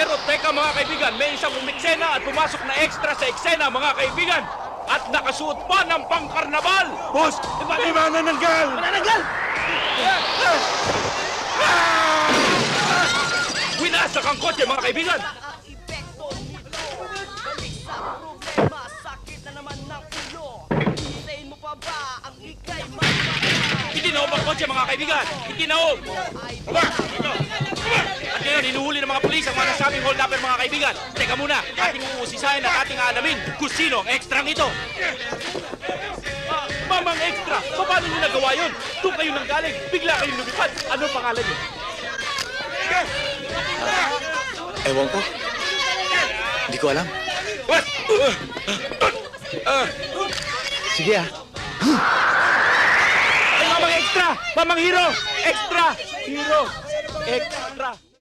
Pero teka mga kaibigan, may isang umiksena at pumasok na extra sa eksena mga kaibigan. At nakasuot pa ng pangkarnabal. Boss! May manananggal! Manananggal! Winasak ang kotse mga kaibigan. Ang epekto nito, balik sa problema, sakit na naman ng ulo. Hintayin mo pa ba ang ikay magpapay? Itinaob ang kotse mga kaibigan. Itinaob. At ngayon, hinuhuli ng mga pulis ang mga nasabing hold-upper mga kaibigan. Teka muna, ating uusisahin at ating aalamin kung sino ang ekstrang ito. Mamang extra, paano niyo nagawa yun? Doon kayo nang galing, bigla kayong lumipad. Ano pangalan niyo? Ewan ko. Hindi ko alam. Sige ah. Ay, mamang extra! Mamang hero! Extra! Hero! Extra!